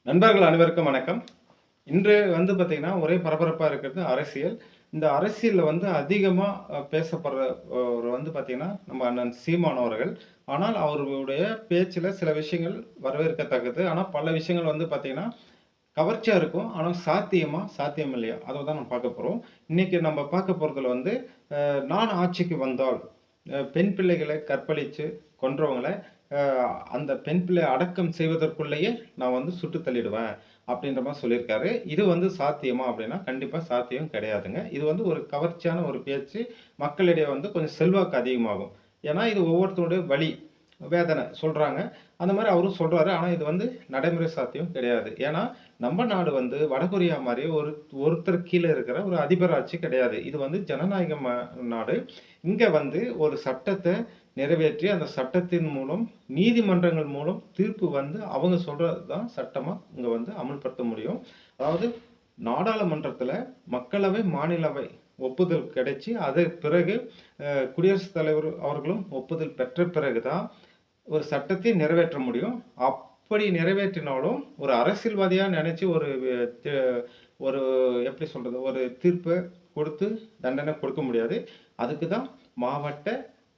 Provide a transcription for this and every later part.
நண்பர்கள் அனைவருக்கும் வணக்கம். இன்று பார்த்தீங்கன்னா, ஒரே பரபரப்பா இருக்கிறது அரசியல். இந்த அரசியல்ல அதிகமா பேசப்படுற பார்த்தீங்கன்னா, நம்ம அண்ணன் சீமான் அவர்கள். ஆனால் அவர்களுடைய பேச்சுல சில விஷயங்கள் வரவேற்கத்தக்கது. ஆனா பல விஷயங்கள் பார்த்தீங்கன்னா, கவர்ச்சியா இருக்கும். ஆனா சாத்தியமா? சாத்தியம் இல்லையா? அத தான் நம்ம பார்க்க போறோம். இன்னைக்கு நம்ம பார்க்க போறதுல நான் ஆட்சிக்கு வந்தால், பெண் பிள்ளைகளை கற்பழிச்சு கொன்றவங்கள அ அந்த பெண் பிள்ளைய அடக்கம் செய்வதற்குள்ளேயே நான் சுட்டு தள்ளிடுவேன். அப்படின்ற மாரி சொல்லியிருக்காரு. இது சாத்தியமா அப்படின்னா, கண்டிப்பா சாத்தியம் கிடையாதுங்க. இது ஒரு கவர்ச்சியான ஒரு பேச்சு. மக்களிடையே கொஞ்சம் செல்வாக்கு அதிகமாகும். ஏன்னா, இது ஒவ்வொருத்தருடைய வலி, வேதனை சொல்றாங்க. அந்த மாரி அவரும் சொல்றாரு. ஆனா இது நடைமுறை சாத்தியம் கிடையாது. ஏன்னா, நம்ம நாடு வடகொரியா மாரி ஒருத்தர் கீழ இருக்கிற ஒரு அதிபர் ஆட்சி கிடையாது. இது ஜனநாயக நாடு. இங்க ஒரு சட்டத்த நிறைவேற்றி, அந்த சட்டத்தின் மூலம் நீதிமன்றங்கள் மூலம் தீர்ப்பு அவங்க சொல்றது தான் சட்டமா இங்க அமல்படுத்த முடியும். அதாவது நாடாளுமன்றத்துல மக்களவை, மாநிலவை ஒப்புதல் கிடைச்சு, அதற்கு பிறகு குடியரசுத் தலைவர் அவர்களும் ஒப்புதல் பெற்ற பிறகு தான் ஒரு சட்டத்தை நிறைவேற்ற முடியும். அப்படி நிறைவேற்றினாலும் ஒரு அரசியல்வாதியா நினைச்சு த ஒரு எப்படி சொல்றது? ஒரு தீர்ப்ப கொடுத்து தண்டனை கொடுக்க முடியாது. அதுக்கு தான் மாவட்ட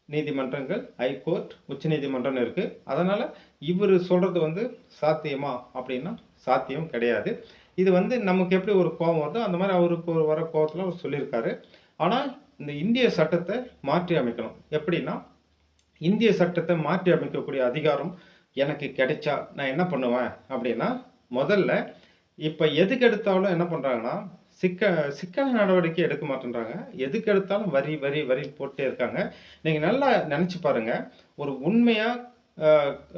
நீதிமன்றங்கள், ஹைகோர்ட், உச்சநீதிமன்றம்னு இருக்கு. அதனால இவரு சொல்றது சாத்தியமா? அப்படின்னா சாத்தியம் கிடையாது. இது நமக்கு எப்படி ஒரு கோவம் வருதோ, அந்த மாரி அவருக்கு வர கோவத்துல அவர் சொல்லியிருக்காரு. ஆனா, இந்த இந்திய சட்டத்த மாற்றி அமைக்கணும். எப்படின்னா, இந்திய சட்டத்த மாற்றி அமைக்கக்கூடிய அதிகாரம் எனக்கு கிடைச்சா, நான் என்ன பண்ணுவேன் அப்படின்னா, முதல்ல இப்ப எதுக்கு எடுத்தாலும் என்ன பண்றாங்கன்னா, சிக்கன நடவடிக்கை எடுக்க மாட்டேன்றாங்க. எதுக்கு எடுத்தாலும் வரி, வரி, வரி போட்டே இருக்காங்க. நீங்க நல்லா நெனச்சு பாருங்க. ஒரு உண்மையா அ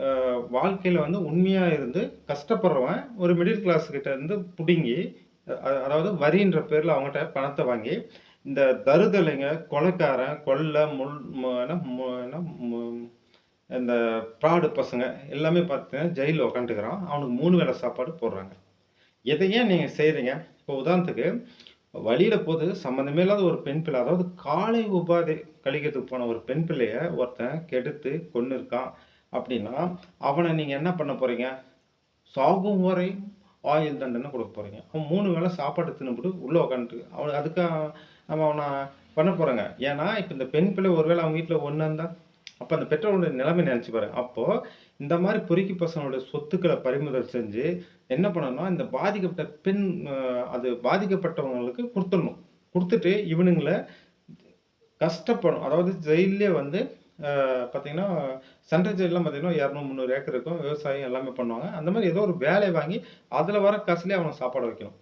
அ வாழ்க்கையில உண்மையா இருந்து கஷ்டப்படுறவன் ஒரு மிடில் கிளாஸ் கிட்ட இருந்து புடுங்கி, அதாவது வரின்ற பேர்ல அவங்கட்ட பணத்த வாங்கி, இந்த தருதலைங்க, கொலைக்காரன், கொள்ள, முள் ம என்ன மு என்ன மு இந்த ஃப்ராடு பசங்க எல்லாமே பார்த்தீங்கன்னா, ஜெயில்ல உட்காந்துட்டுருக்கிறான். அவனுக்கு 3 வேள சாப்பாடு போடுறாங்க. இத ஏன் நீங்க செய்றீங்க? இப்போ உதாரணத்துக்கு, வழியில போது சம்மந்தமே இல்லாத ஒரு பெண் பிள்ளை, அதாவது காலை உபாதை கழிக்கிறதுக்கு போன ஒரு பெண் பிள்ளைய ஒருத்தன் கெடுத்து கொன்னுருக்கான் அப்படின்னா, அவன நீங்க என்ன பண்ண போறீங்க? சாகும் வரை ஆயுள் தண்டனை குடுக்க போறீங்க. அவன் 3 வேள சாப்பாடு தின்னுபுட்டு உள்ள உட்காந்துட்டு அவன் அதுக்கா நம்ம அவன பண்ண போறோங்க. ஏன்னா, இப்ப இந்த பெண் பிள்ளை ஒரு வேள அவங்க வீட்ல ஒண்ணு இருந்தா, அப்ப அந்த பெற்றோருடைய நிலைமை நெனச்சு பாருங்க. அப்போ இந்த மாரி பொறுக்கி பசங்களுடைய சொத்துக்கள பறிமுதல் செஞ்சு, என்ன பண்ணணும்னா, இந்த பாதிக்கப்பட்ட பெண் அ அது பாதிக்கப்பட்டவங்களுக்கு குடுத்துடணும். குடுத்துட்டு இவனுங்கள கஷ்டப்படும். அதாவது ஜெயில்லயே பார்த்தீங்கன்னா, சென்ட்ரல் ஜெயில்லாம் பார்த்தீங்கன்னா 200, 300 ஏக்கர் இருக்கும். விவசாயம் எல்லாமே பண்ணுவாங்க. அந்த மாரி ஏதோ ஒரு வேலைய வாங்கி, அதுல வர காசுலயே அவனுக்கு சாப்பாடு வைக்கணும்.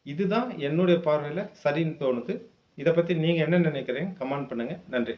இதுதான் என்னுடைய பார்வையில சரின்னு தோணுது. இத பத்தி நீங்க என்ன நினைக்கிறீங்க? கமெண்ட் பண்ணுங்க. நன்றி.